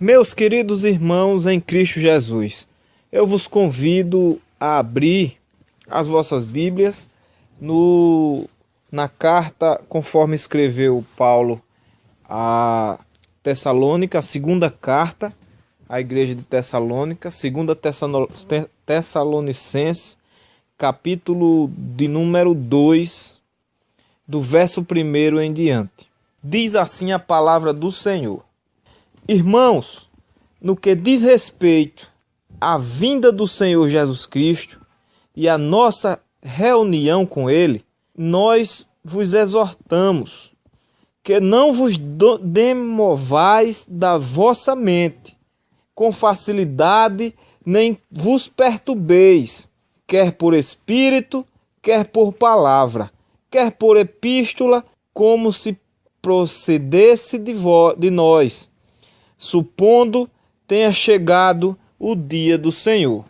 Meus queridos irmãos em Cristo Jesus, eu vos convido a abrir as vossas Bíblias na carta conforme escreveu Paulo a Tessalônica, a segunda carta à igreja de Tessalônica, segunda Tessalonicenses, capítulo de número 2, do verso 1 em diante. Diz assim a palavra do Senhor: Irmãos, no que diz respeito à vinda do Senhor Jesus Cristo e à nossa reunião com Ele, nós vos exortamos que não vos demovais da vossa mente com facilidade, nem vos perturbeis, quer por espírito, quer por palavra, quer por epístola, como se procedesse de nós, supondo tenha chegado o dia do Senhor.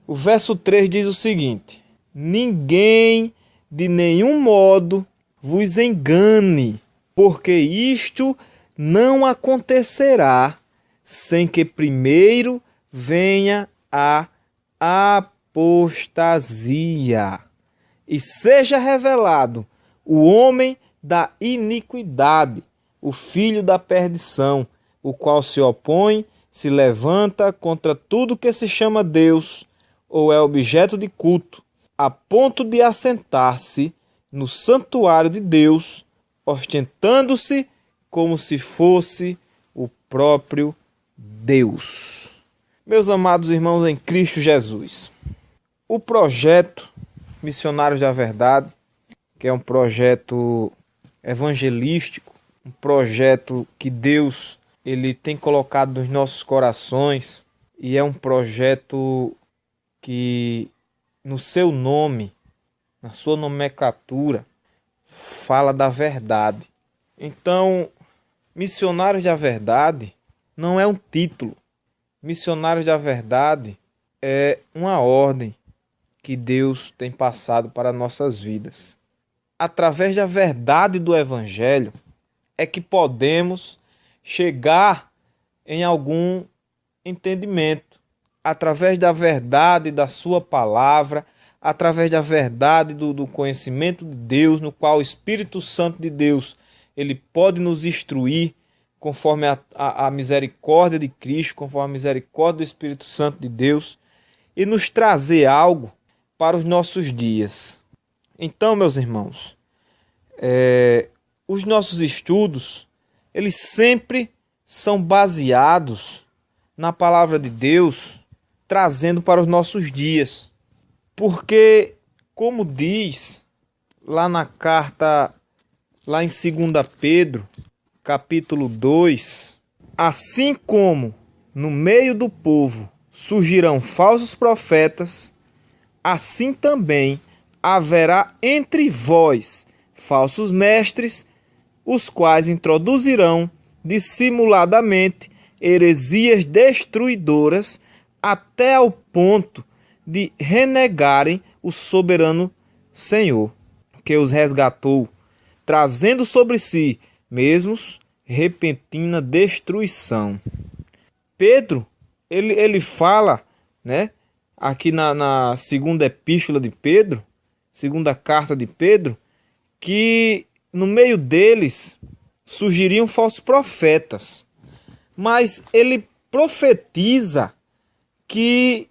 O verso 3 diz o seguinte: ninguém de nenhum modo vos engane, porque isto não acontecerá sem que primeiro venha a apostasia e seja revelado o homem da iniquidade, o filho da perdição, o qual se opõe, se levanta contra tudo que se chama Deus ou é objeto de culto, a ponto de assentar-se no santuário de Deus, ostentando-se como se fosse o próprio Deus. Meus amados irmãos em Cristo Jesus, o projeto Missionários da Verdade, que é um projeto evangelístico, um projeto que Deus ele tem colocado nos nossos corações, e é um projeto que no seu nome, na sua nomenclatura, fala da verdade. Então, Missionários da Verdade não é um título. Missionários da Verdade é uma ordem que Deus tem passado para nossas vidas. Através da verdade do Evangelho é que podemos chegar em algum entendimento. Através da verdade da sua palavra, através da verdade do conhecimento de Deus, no qual o Espírito Santo de Deus ele pode nos instruir conforme a misericórdia de Cristo, conforme a misericórdia do Espírito Santo de Deus, e nos trazer algo para os nossos dias. Então, meus irmãos, os nossos estudos, eles sempre são baseados na palavra de Deus, trazendo para os nossos dias. Porque, como diz lá na carta, lá em 2 Pedro, capítulo 2, assim como no meio do povo surgirão falsos profetas, assim também haverá entre vós falsos mestres, os quais introduzirão dissimuladamente heresias destruidoras até ao ponto de renegarem o soberano Senhor, que os resgatou, trazendo sobre si mesmos repentina destruição. Pedro, ele fala, né, aqui na segunda epístola de Pedro, segunda carta de Pedro, que no meio deles surgiriam falsos profetas. Mas ele profetiza que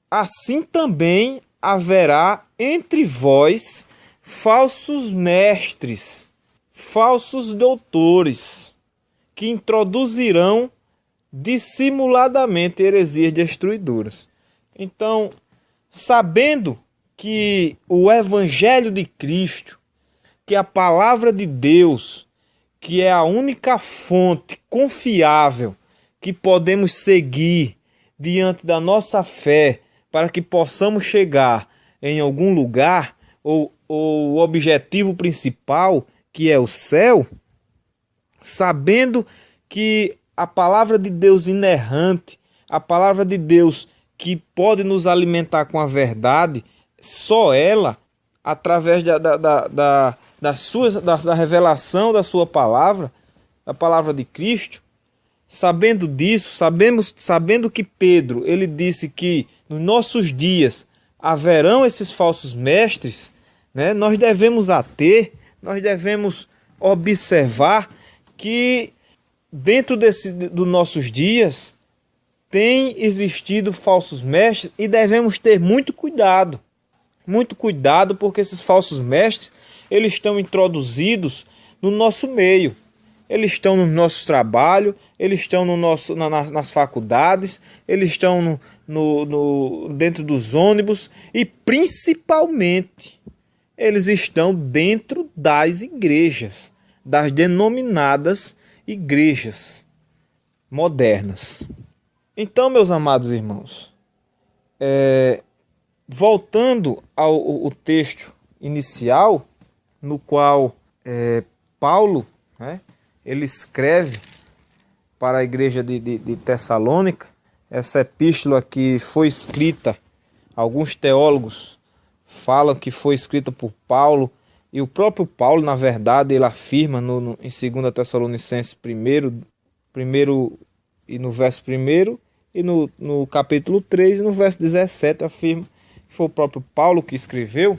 assim também haverá entre vós falsos mestres, falsos doutores, que introduzirão dissimuladamente heresias destruidoras. Então, sabendo que o Evangelho de Cristo, que a palavra de Deus, que é a única fonte confiável que podemos seguir diante da nossa fé para que possamos chegar em algum lugar, ou o objetivo principal, que é o céu, sabendo que a palavra de Deus inerrante, a palavra de Deus que pode nos alimentar com a verdade, só ela, através da revelação da sua palavra, da palavra de Cristo, sabendo disso, sabendo que Pedro, ele disse que nos nossos dias haverão esses falsos mestres, né? Nós devemos observar que dentro dos nossos dias tem existido falsos mestres e devemos ter muito cuidado. Muito cuidado, porque esses falsos mestres, eles estão introduzidos no nosso meio. Eles estão no nosso trabalho, eles estão nas faculdades, eles estão dentro dos ônibus e principalmente eles estão dentro das igrejas, das denominadas igrejas modernas. Então, meus amados irmãos, voltando ao texto inicial, no qual Paulo, né, ele escreve para a igreja de Tessalônica, essa epístola que foi escrita, alguns teólogos falam que foi escrita por Paulo, e o próprio Paulo, na verdade, ele afirma em 2 Tessalonicenses 1 e no verso 1 e no capítulo 3 e no verso 17 afirma que foi o próprio Paulo que escreveu.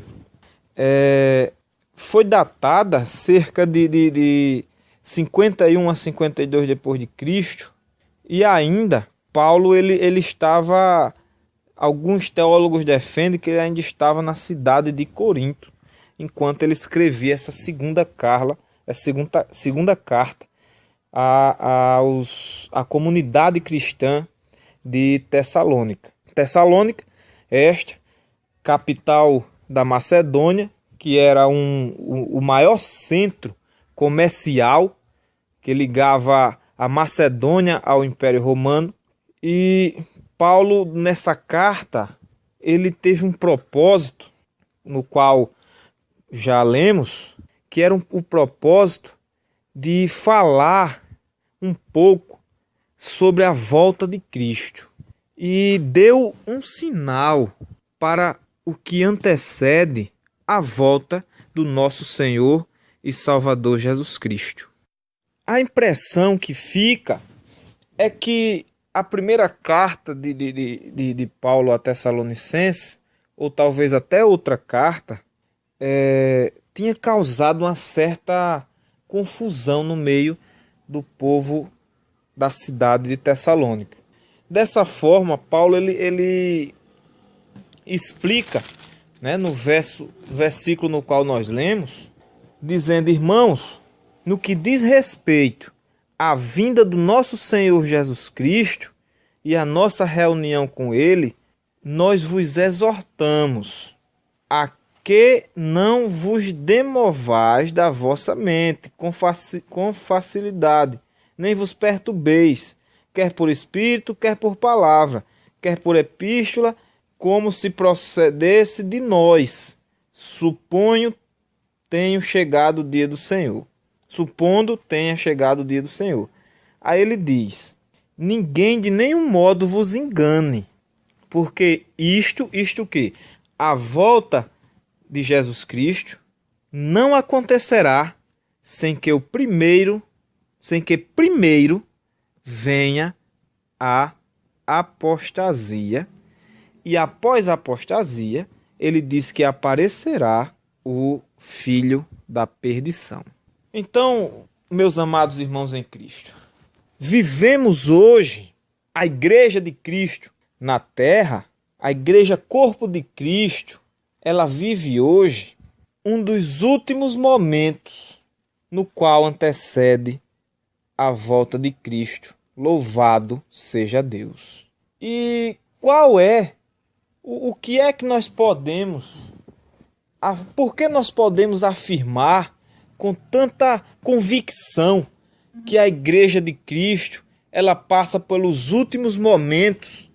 Foi datada cerca de 51 a 52 depois de Cristo, e ainda Paulo ele estava, alguns teólogos defendem que ele ainda estava na cidade de Corinto, enquanto ele escrevia essa segunda carta à comunidade cristã de Tessalônica. Tessalônica, esta capital da Macedônia, que era o maior centro comercial que ligava a Macedônia ao Império Romano. E Paulo, nessa carta, ele teve um propósito, no qual já lemos, que era o propósito de falar um pouco sobre a volta de Cristo. E deu um sinal para o que antecede a volta do nosso Senhor e Salvador Jesus Cristo. A impressão que fica é que a primeira carta de Paulo a Tessalonicenses, ou talvez até outra carta, tinha causado uma certa confusão no meio do povo da cidade de Tessalônica. Dessa forma, Paulo ele explica, né, no versículo no qual nós lemos, dizendo: irmãos, no que diz respeito à vinda do nosso Senhor Jesus Cristo e à nossa reunião com Ele, nós vos exortamos a que não vos demovais da vossa mente com facilidade, nem vos perturbeis, quer por espírito, quer por palavra, quer por epístola, como se procedesse de nós, supondo tenha chegado o dia do Senhor. Aí ele diz: ninguém de nenhum modo vos engane, porque isto que? A volta de Jesus Cristo não acontecerá sem que primeiro venha a apostasia, e após a apostasia, ele diz que aparecerá o filho da perdição. Então, meus amados irmãos em Cristo, vivemos hoje a Igreja de Cristo na terra, a Igreja Corpo de Cristo, ela vive hoje um dos últimos momentos no qual antecede a volta de Cristo. Louvado seja Deus. E qual é, o que é que nós podemos, por que nós podemos afirmar com tanta convicção que a Igreja de Cristo ela passa pelos últimos momentos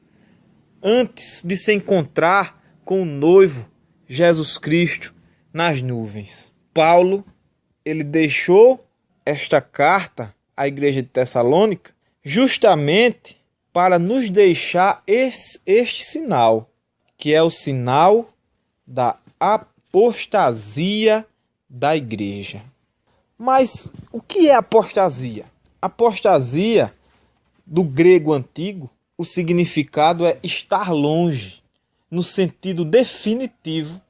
antes de se encontrar com o noivo Jesus Cristo nas nuvens? Paulo, ele deixou esta carta à Igreja de Tessalônica justamente para nos deixar este sinal, que é o sinal da apostasia da igreja. Mas o que é apostasia? Apostasia do grego antigo, o significado é estar longe, no sentido definitivo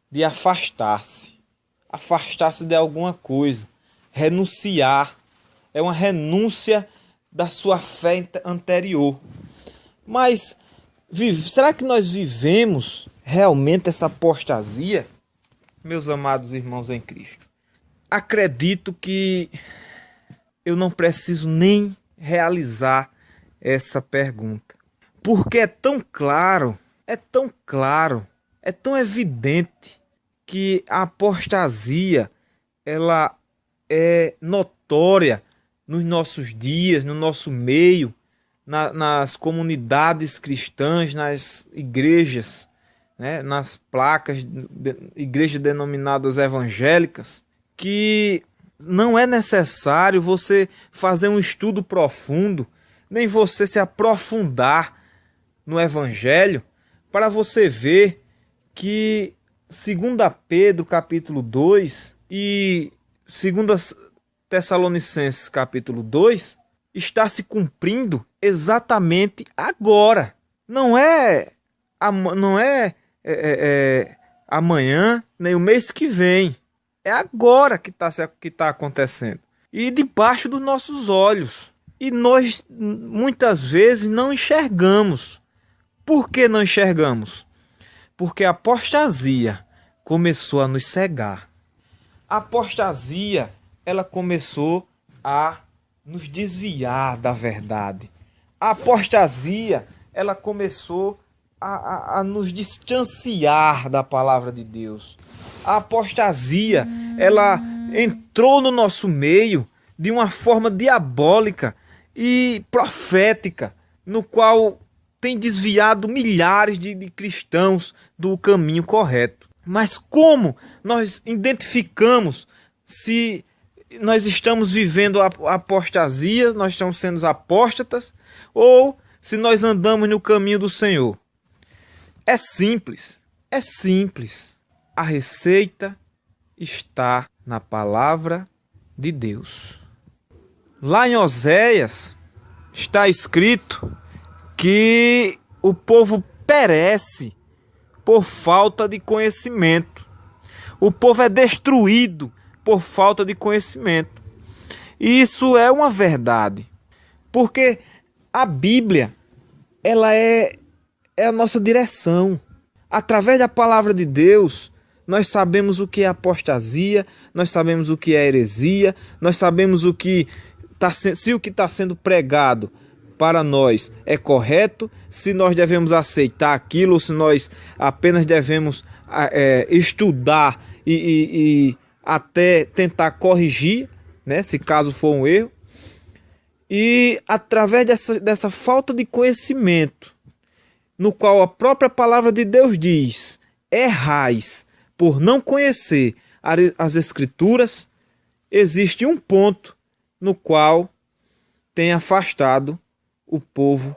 de afastar-se. Afastar-se de alguma coisa, renunciar. É uma renúncia da sua fé anterior. Mas será que nós vivemos realmente essa apostasia, meus amados irmãos em Cristo? Acredito que eu não preciso nem realizar essa pergunta, porque é tão claro, é tão evidente que a apostasia ela é notória nos nossos dias, no nosso meio, nas comunidades cristãs, nas igrejas, né, nas placas de igrejas denominadas evangélicas, que não é necessário você fazer um estudo profundo, nem você se aprofundar no evangelho, para você ver que 2 Pedro capítulo 2 e 2 Tessalonicenses capítulo 2 está se cumprindo exatamente agora. Não é amanhã, nem o mês que vem. É agora que está acontecendo. E debaixo dos nossos olhos. E nós muitas vezes não enxergamos. Por que não enxergamos? Porque a apostasia começou a nos cegar. A apostasia, ela começou a nos desviar da verdade. A apostasia, ela começou a nos distanciar da palavra de Deus. A apostasia, ela entrou no nosso meio de uma forma diabólica e profética, no qual tem desviado milhares de cristãos do caminho correto. Mas como nós identificamos se nós estamos vivendo a apostasia, nós estamos sendo apóstatas, ou se nós andamos no caminho do Senhor? É simples, é simples. A receita está na palavra de Deus. Lá em Oséias está escrito que o povo perece por falta de conhecimento. O povo é destruído por falta de conhecimento. E isso é uma verdade, porque a Bíblia, ela é a nossa direção. Através da palavra de Deus, nós sabemos o que é apostasia, nós sabemos o que é heresia, nós sabemos se o que está sendo pregado para nós é correto, se nós devemos aceitar aquilo, ou se nós apenas devemos estudar e até tentar corrigir, né, se caso for um erro. E através dessa falta de conhecimento, no qual a própria palavra de Deus diz: errais por não conhecer as Escrituras, existe um ponto no qual tem afastado o povo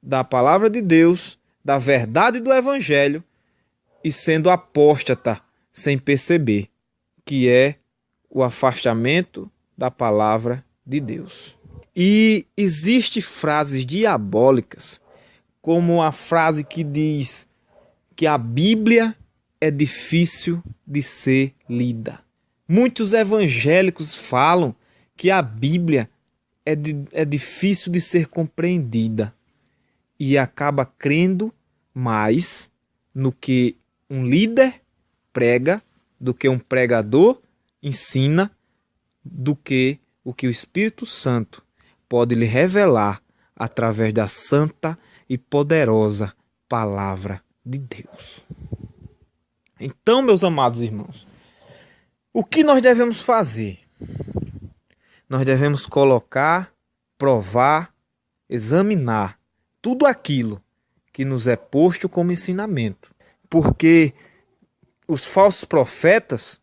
da palavra de Deus, da verdade do Evangelho, e sendo apóstata sem perceber, que é o afastamento da palavra de Deus. E existem frases diabólicas, como a frase que diz que a Bíblia é difícil de ser lida. Muitos evangélicos falam que a Bíblia é difícil de ser compreendida e acaba crendo mais no que um líder prega, do que um pregador ensina, do que o Espírito Santo pode lhe revelar através da santa e poderosa palavra de Deus. Então, meus amados irmãos, o que nós devemos fazer? Nós devemos colocar, provar, examinar tudo aquilo que nos é posto como ensinamento. Porque os falsos profetas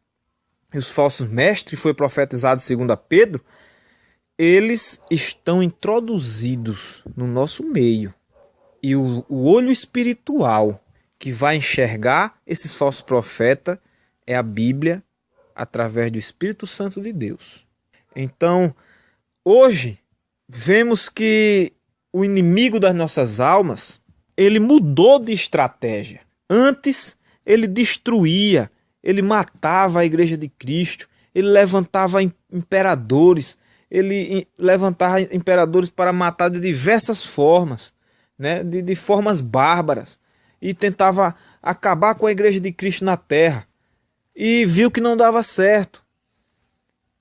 e os falsos mestres, foi profetizado segundo Pedro, eles estão introduzidos no nosso meio. E o olho espiritual que vai enxergar esses falsos profetas é a Bíblia, através do Espírito Santo de Deus. Então, hoje, vemos que o inimigo das nossas almas, ele mudou de estratégia. Antes, ele destruía, ele matava a igreja de Cristo, ele levantava imperadores, para matar de diversas formas, né? de formas bárbaras, e tentava acabar com a igreja de Cristo na terra, e viu que não dava certo.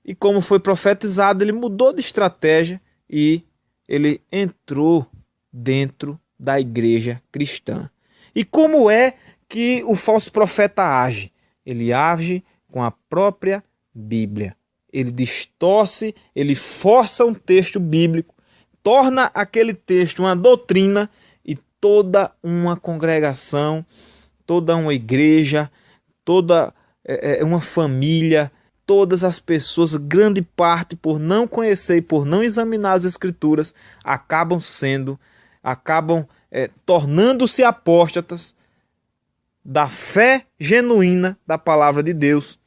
E como foi profetizado, ele mudou de estratégia e ele entrou dentro da igreja cristã. E como é que o falso profeta age? Ele age com a própria Bíblia. Ele distorce, ele força um texto bíblico, torna aquele texto uma doutrina, e toda uma congregação, toda uma igreja, toda uma família, todas as pessoas, grande parte, por não conhecer e por não examinar as Escrituras, acabam tornando-se apóstatas da fé genuína da palavra de Deus,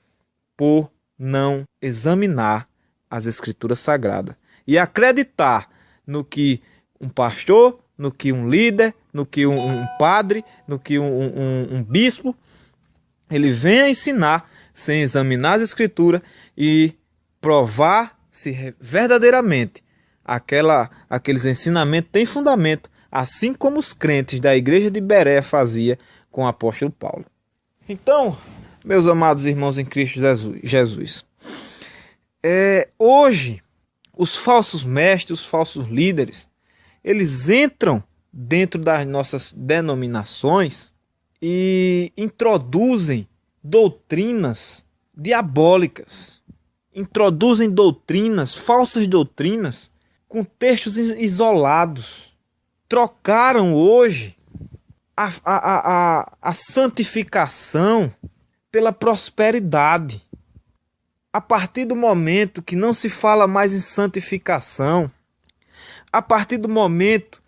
por não examinar as Escrituras Sagradas e acreditar no que um pastor, no que um líder, no que um padre, no que um bispo, ele vem a ensinar sem examinar as Escrituras e provar se verdadeiramente aqueles ensinamentos têm fundamento, assim como os crentes da igreja de Bereia fazia com o apóstolo Paulo. Então, meus amados irmãos em Cristo Jesus, hoje os falsos mestres, os falsos líderes, eles entram dentro das nossas denominações e introduzem doutrinas diabólicas, introduzem doutrinas, falsas doutrinas, com textos isolados. Trocaram hoje a santificação pela prosperidade. A partir do momento que não se fala mais em santificação, a partir do momento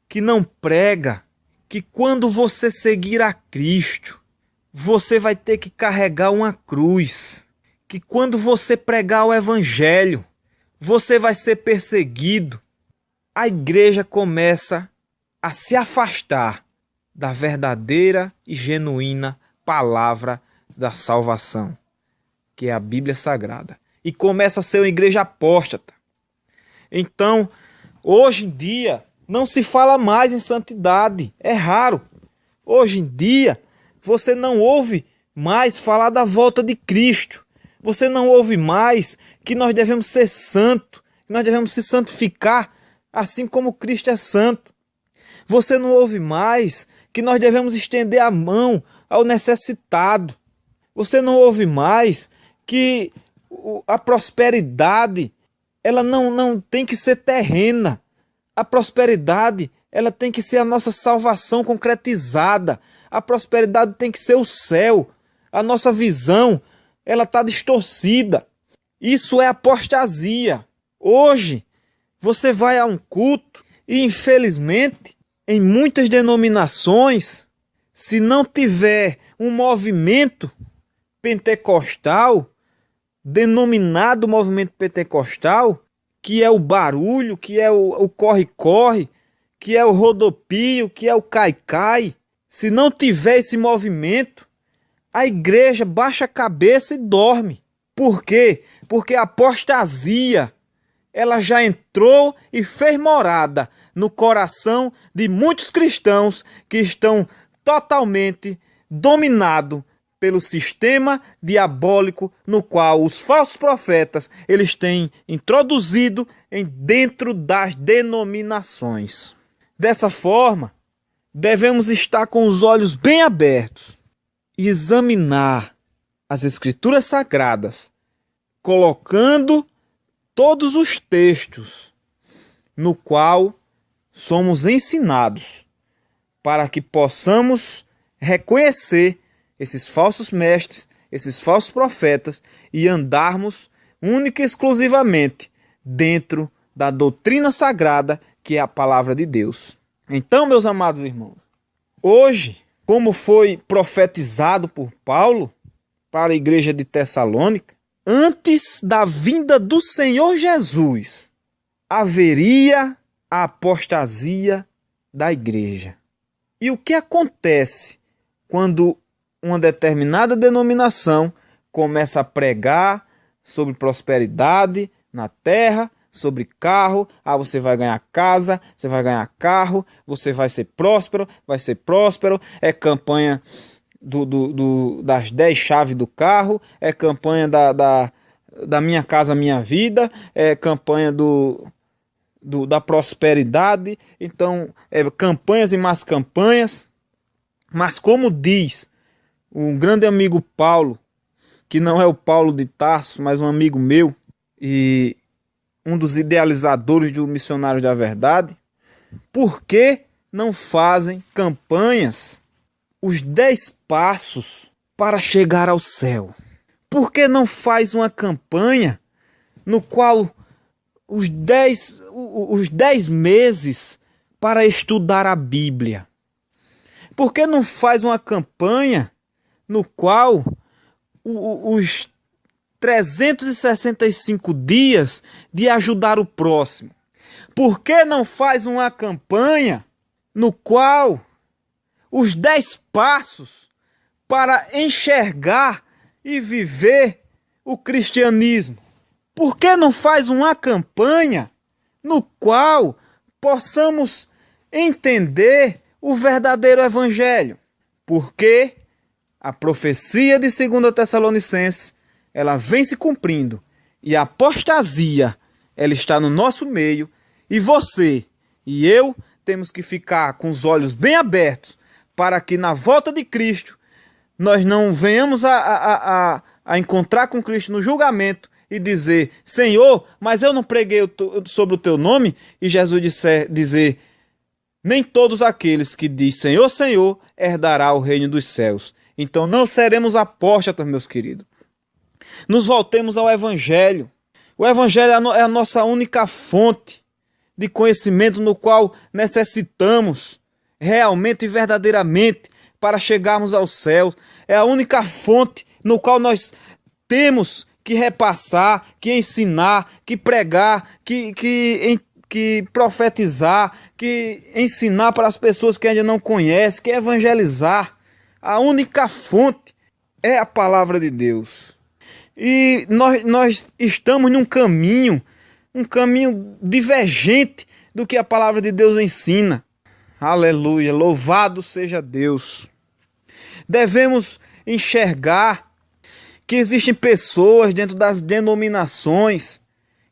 que não prega que quando você seguir a Cristo, você vai ter que carregar uma cruz, que quando você pregar o Evangelho, você vai ser perseguido, a igreja começa a se afastar da verdadeira e genuína palavra da salvação, que é a Bíblia Sagrada, e começa a ser uma igreja apóstata. Então, hoje em dia, não se fala mais em santidade, é raro. Hoje em dia, você não ouve mais falar da volta de Cristo. Você não ouve mais que nós devemos ser santos, que nós devemos se santificar, assim como Cristo é santo. Você não ouve mais que nós devemos estender a mão ao necessitado. Você não ouve mais que a prosperidade, ela não tem que ser terrena. A prosperidade, ela tem que ser a nossa salvação concretizada. A prosperidade tem que ser o céu. A nossa visão, ela está distorcida. Isso é apostasia. Hoje, você vai a um culto e, infelizmente, em muitas denominações, se não tiver um movimento pentecostal, denominado movimento pentecostal, que é o barulho, que é o corre-corre, que é o rodopio, que é o cai-cai, se não tiver esse movimento, a igreja baixa a cabeça e dorme. Por quê? Porque a apostasia, ela já entrou e fez morada no coração de muitos cristãos que estão totalmente dominados pelo sistema diabólico no qual os falsos profetas eles têm introduzido dentro das denominações. Dessa forma, devemos estar com os olhos bem abertos e examinar as Escrituras Sagradas, colocando todos os textos no qual somos ensinados, para que possamos reconhecer esses falsos mestres, esses falsos profetas e andarmos única e exclusivamente dentro da doutrina sagrada que é a palavra de Deus. Então, meus amados irmãos, hoje, como foi profetizado por Paulo para a igreja de Tessalônica, antes da vinda do Senhor Jesus, haveria a apostasia da igreja. E o que acontece quando uma determinada denominação começa a pregar sobre prosperidade na terra, sobre carro? Você vai ganhar casa, você vai ganhar carro, você vai ser próspero, é campanha das 10 chaves do carro, é campanha da minha casa, minha vida, é campanha da prosperidade. Então, campanhas e mais campanhas. Mas como diz um grande amigo Paulo, que não é o Paulo de Tarso, mas um amigo meu e um dos idealizadores do Missionário da Verdade, por que não fazem campanhas, os 10 passos para chegar ao céu? Por que não faz uma campanha no qual os 10 meses para estudar a Bíblia? Por que não faz uma campanha no qual os 365 dias de ajudar o próximo? Por que não faz uma campanha no qual os 10 passos para enxergar e viver o cristianismo? Por que não faz uma campanha no qual possamos entender o verdadeiro evangelho? Porque a profecia de 2 Tessalonicenses, ela vem se cumprindo, e a apostasia, ela está no nosso meio, e você e eu temos que ficar com os olhos bem abertos para que na volta de Cristo nós não venhamos a encontrar com Cristo no julgamento e dizer: Senhor, mas eu não preguei sobre o teu nome. E Jesus dizer: nem todos aqueles que diz Senhor, Senhor, herdará o reino dos céus. Então não seremos apóstatas, meus queridos. Nos voltemos ao Evangelho. O Evangelho é a nossa única fonte de conhecimento no qual necessitamos realmente e verdadeiramente para chegarmos ao céu. É a única fonte no qual nós temos que repassar, que ensinar, que pregar, que profetizar, que ensinar para as pessoas que ainda não conhecem, que evangelizar. A única fonte é a palavra de Deus. E nós estamos num caminho, divergente do que a palavra de Deus ensina. Aleluia, louvado seja Deus. Devemos enxergar que existem pessoas dentro das denominações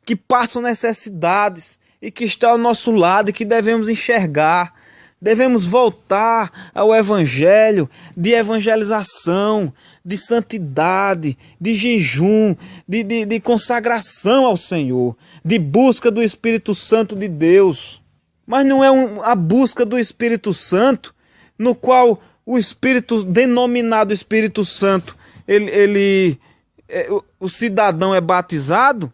que passam necessidades e que estão ao nosso lado e que devemos enxergar. Devemos voltar ao evangelho de evangelização, de santidade, de jejum, de consagração ao Senhor, de busca do Espírito Santo de Deus. Mas não é a busca do Espírito Santo no qual o Espírito, denominado Espírito Santo, o cidadão é batizado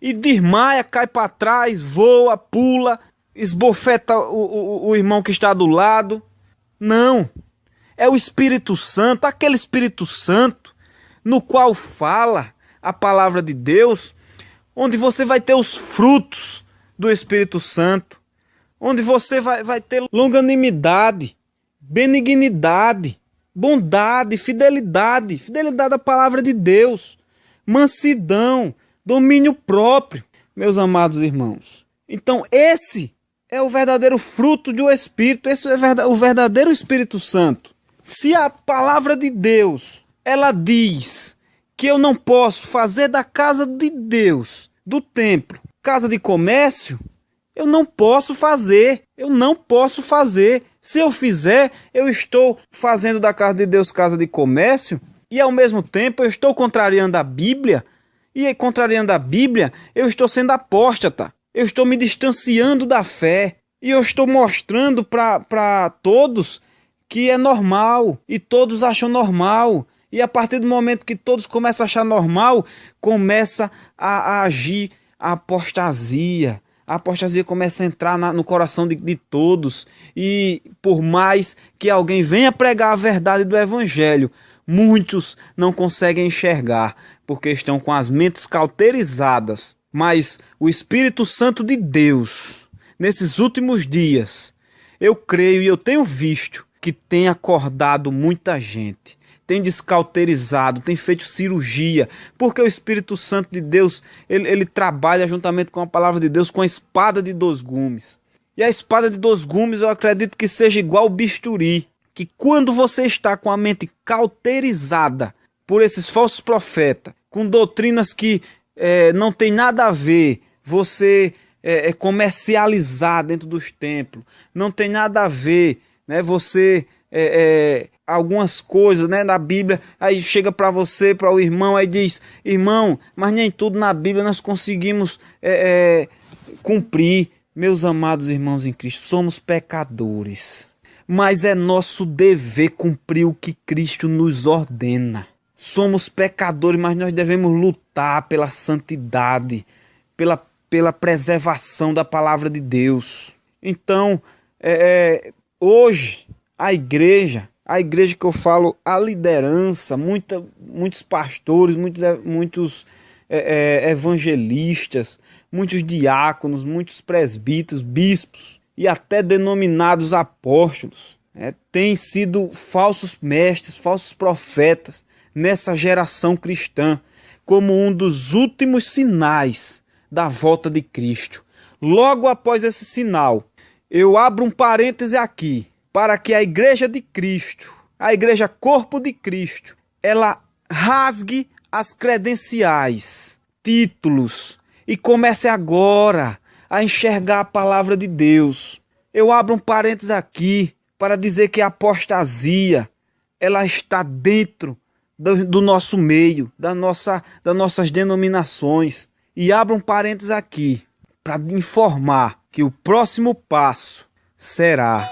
e desmaia, cai para trás, voa, pula, esbofeta o irmão que está do lado. Não, é o Espírito Santo, aquele Espírito Santo no qual fala a palavra de Deus, onde você vai ter os frutos do Espírito Santo, onde você vai ter longanimidade, benignidade, bondade, fidelidade à palavra de Deus, mansidão, domínio próprio, meus amados irmãos. Então esse é o verdadeiro fruto do Espírito, esse é o verdadeiro Espírito Santo. Se a palavra de Deus, ela diz que eu não posso fazer da casa de Deus, do templo, casa de comércio, eu não posso fazer. Se eu fizer, eu estou fazendo da casa de Deus casa de comércio e ao mesmo tempo eu estou contrariando a Bíblia. E contrariando a Bíblia, eu estou sendo apóstata. Eu estou me distanciando da fé. E eu estou mostrando para todos que é normal. E todos acham normal. E a partir do momento que todos começam a achar normal, começa a agir a apostasia. A apostasia começa a entrar no coração de todos. E por mais que alguém venha pregar a verdade do Evangelho, muitos não conseguem enxergar, porque estão com as mentes cauterizadas Mas o Espírito Santo de Deus, nesses últimos dias, eu creio e eu tenho visto que tem acordado muita gente, tem descauterizado, tem feito cirurgia, porque o Espírito Santo de Deus, ele trabalha juntamente com a palavra de Deus, com a espada de 2 gumes. E a espada de 2 gumes eu acredito que seja igual ao bisturi, que quando você está com a mente cauterizada por esses falsos profetas, com doutrinas que não tem nada a ver, você comercializar dentro dos templos, não tem nada a ver, né, você algumas coisas, né, na Bíblia, aí chega para você, para o irmão, aí diz: irmão, mas nem tudo na Bíblia nós conseguimos cumprir. Meus amados irmãos em Cristo, somos pecadores, mas é nosso dever cumprir o que Cristo nos ordena. Somos pecadores, mas nós devemos lutar pela santidade, pela preservação da palavra de Deus. Então, hoje, a igreja que eu falo, a liderança, muitos pastores, muitos evangelistas, muitos diáconos, muitos presbíteros, bispos e até denominados apóstolos, têm sido falsos mestres, falsos profetas nessa geração cristã, como um dos últimos sinais da volta de Cristo. Logo após esse sinal, eu abro um parêntese aqui, para que a igreja de Cristo, a igreja corpo de Cristo, ela rasgue as credenciais, títulos, e comece agora a enxergar a palavra de Deus. Eu abro um parêntese aqui para dizer que a apostasia, ela está dentro do nosso meio, das nossas denominações. E abro um parênteses aqui para informar que o próximo passo será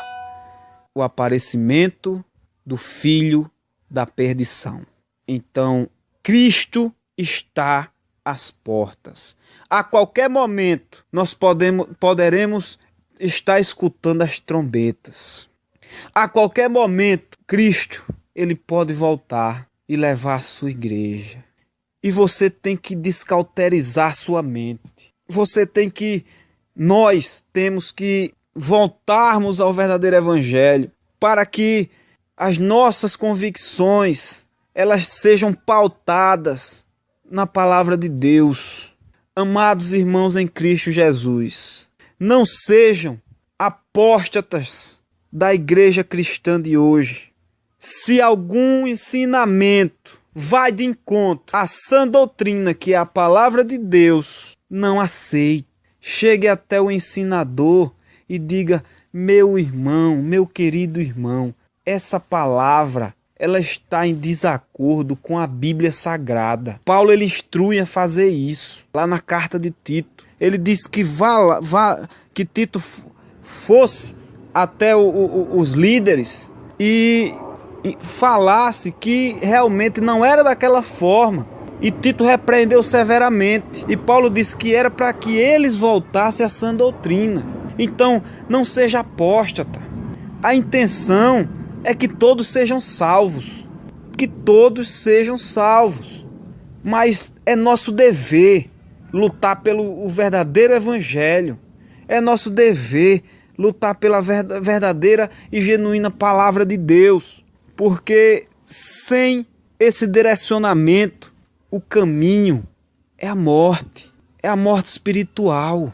o aparecimento do filho da perdição. Então, Cristo está às portas. A qualquer momento nós poderemos estar escutando as trombetas. A qualquer momento, Cristo, ele pode voltar e levar a sua igreja. E você tem que descauterizar sua mente. Nós temos que voltarmos ao verdadeiro evangelho para que as nossas convicções elas sejam pautadas na palavra de Deus. Amados irmãos em Cristo Jesus, não sejam apóstatas da igreja cristã de hoje. Se algum ensinamento vai de encontro à sã doutrina que é a palavra de Deus, não aceite. Chegue até o ensinador e diga: meu irmão, meu querido irmão, essa palavra ela está em desacordo com a Bíblia Sagrada. Paulo ele instrui a fazer isso lá na carta de Tito. Ele diz que que Tito fosse até os líderes e falasse que realmente não era daquela forma. E Tito repreendeu severamente. E Paulo disse que era para que eles voltassem à sã doutrina. Então, não seja apóstata. A intenção é que todos sejam salvos. Que todos sejam salvos. Mas é nosso dever lutar pelo verdadeiro evangelho. É nosso dever lutar pela verdadeira e genuína palavra de Deus. Porque sem esse direcionamento, o caminho é a morte espiritual,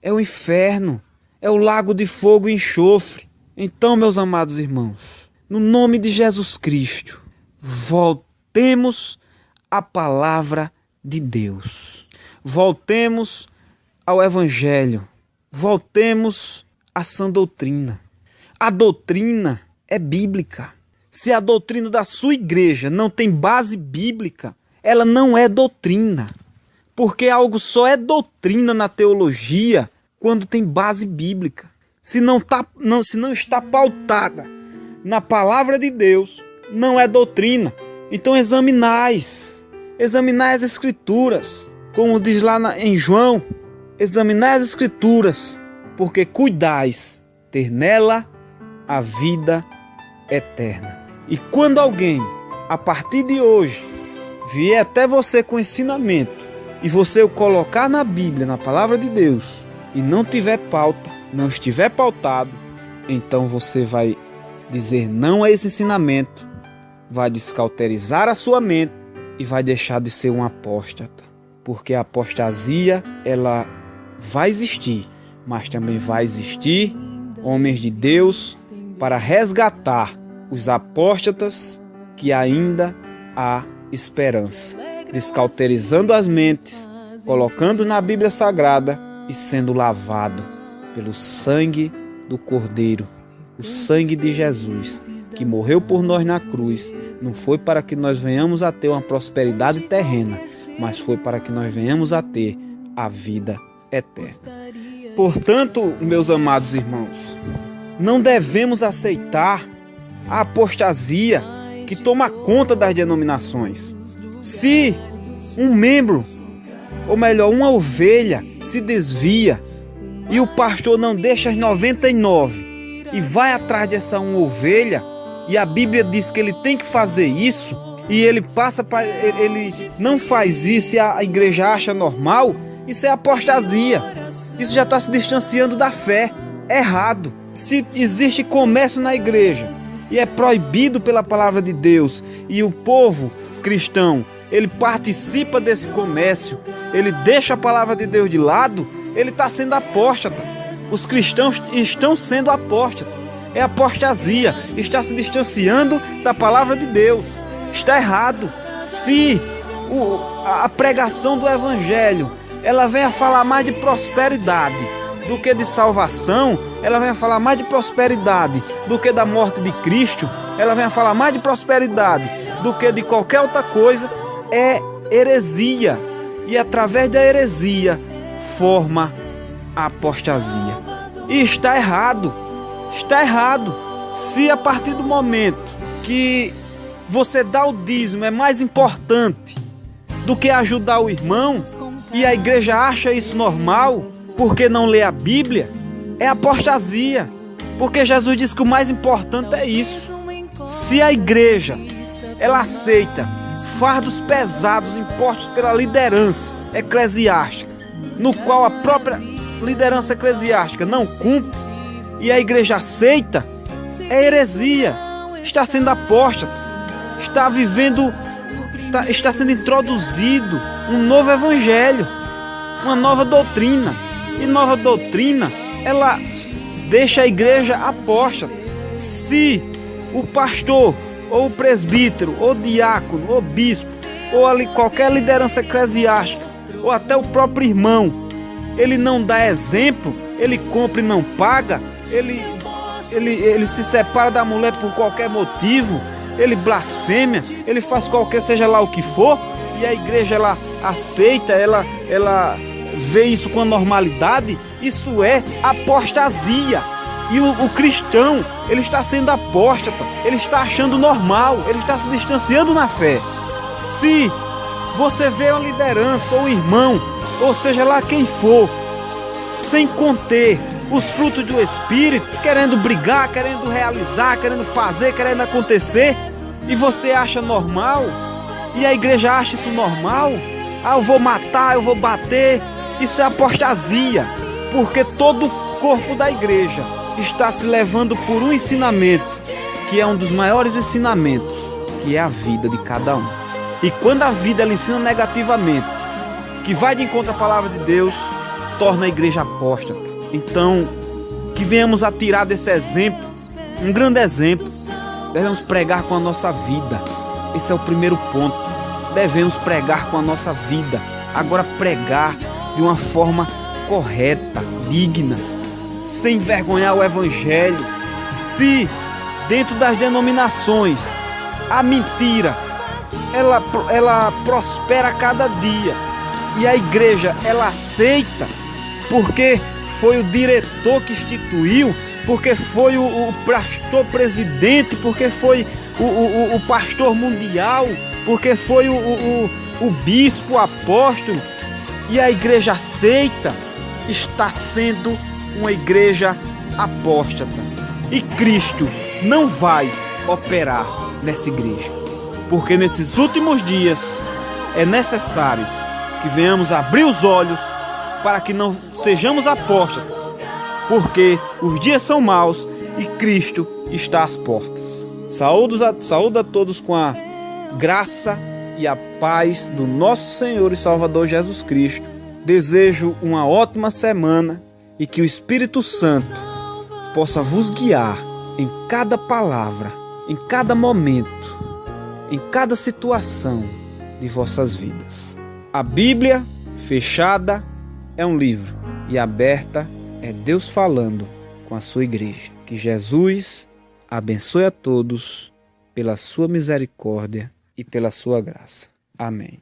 é o inferno, é o lago de fogo e enxofre. Então, meus amados irmãos, no nome de Jesus Cristo, voltemos à palavra de Deus, voltemos ao Evangelho, voltemos à sã doutrina. A doutrina é bíblica. Se a doutrina da sua igreja não tem base bíblica, ela não é doutrina. Porque algo só é doutrina na teologia quando tem base bíblica. Se não está pautada na palavra de Deus, não é doutrina. Então examinai as Escrituras. Como diz lá em João, examinai as Escrituras, porque cuidais ter nela a vida eterna. E quando alguém, a partir de hoje, vier até você com ensinamento e você o colocar na Bíblia, na palavra de Deus, e não tiver pauta, não estiver pautado, então você vai dizer não a esse ensinamento, vai descauterizar a sua mente e vai deixar de ser um apóstata. Porque a apostasia, ela vai existir, mas também vai existir homens de Deus para resgatar os apóstatas que ainda há esperança, descauterizando as mentes, colocando na Bíblia Sagrada e sendo lavado pelo sangue do Cordeiro, o sangue de Jesus, que morreu por nós na cruz. Não foi para que nós venhamos a ter uma prosperidade terrena, mas foi para que nós venhamos a ter a vida eterna. Portanto, meus amados irmãos, não devemos aceitar a apostasia que toma conta das denominações. Se um membro, ou melhor, uma ovelha se desvia e o pastor não deixa as 99 e vai atrás dessa uma ovelha, e a Bíblia diz que ele tem que fazer isso, e ele não faz isso e a igreja acha normal, isso é apostasia. Isso já está se distanciando da fé. Errado. Se existe comércio na igreja e é proibido pela palavra de Deus, e o povo cristão, ele participa desse comércio, ele deixa a palavra de Deus de lado, ele está sendo apóstata. Os cristãos estão sendo apóstatas. É apostasia, está se distanciando da palavra de Deus. Está errado. Se a pregação do evangelho, ela vem a falar mais de prosperidade do que de salvação, ela vem a falar mais de prosperidade do que da morte de Cristo, ela vem a falar mais de prosperidade do que de qualquer outra coisa, é heresia. E através da heresia forma a apostasia. E está errado. Está errado. Se a partir do momento que você dá o dízimo é mais importante do que ajudar o irmão, e a igreja acha isso normal porque não lê a Bíblia, é apostasia. Porque Jesus disse que o mais importante é isso. Se a igreja ela aceita fardos pesados impostos pela liderança eclesiástica, no qual a própria liderança eclesiástica não cumpre, e a igreja aceita, é heresia. Está sendo apóstata, está sendo introduzido um novo evangelho, uma nova doutrina. E nova doutrina, ela deixa a igreja apóstata. Se o pastor, ou o presbítero, ou diácono, ou bispo, ou ali qualquer liderança eclesiástica, ou até o próprio irmão, ele não dá exemplo, ele compra e não paga, ele se separa da mulher por qualquer motivo, ele blasfêmia, ele faz qualquer, seja lá o que for, e a igreja ela aceita, ela vê isso com normalidade, isso é apostasia. E o cristão, ele está sendo apóstata, ele está achando normal, ele está se distanciando na fé. Se você vê uma liderança ou um irmão, ou seja lá quem for, sem conter os frutos do Espírito, querendo brigar, querendo realizar, querendo fazer, querendo acontecer, e você acha normal, e a igreja acha isso normal, eu vou matar, eu vou bater, isso é apostasia, porque todo o corpo da igreja está se levando por um ensinamento, que é um dos maiores ensinamentos, que é a vida de cada um. E quando a vida ela ensina negativamente, que vai de encontro à palavra de Deus, torna a igreja apóstata. Então, que venhamos a tirar desse exemplo, um grande exemplo, devemos pregar com a nossa vida. Esse é o primeiro ponto. Devemos pregar com a nossa vida. Agora, pregar de uma forma correta, digna, sem envergonhar o evangelho. Se dentro das denominações a mentira ela prospera a cada dia, e a igreja ela aceita, porque foi o diretor que instituiu, porque foi o pastor presidente, porque foi o pastor mundial, porque foi o bispo, o apóstolo, e a igreja aceita, está sendo uma igreja apóstata. E Cristo não vai operar nessa igreja, porque nesses últimos dias é necessário que venhamos abrir os olhos para que não sejamos apóstatas, porque os dias são maus e Cristo está às portas. Saúdo a todos com a graça e a paz do nosso Senhor e Salvador Jesus Cristo. Desejo uma ótima semana e que o Espírito Santo possa vos guiar em cada palavra, em cada momento, em cada situação de vossas vidas. A Bíblia fechada é um livro e aberta é Deus falando com a sua igreja. Que Jesus abençoe a todos pela sua misericórdia e pela sua graça. Amém.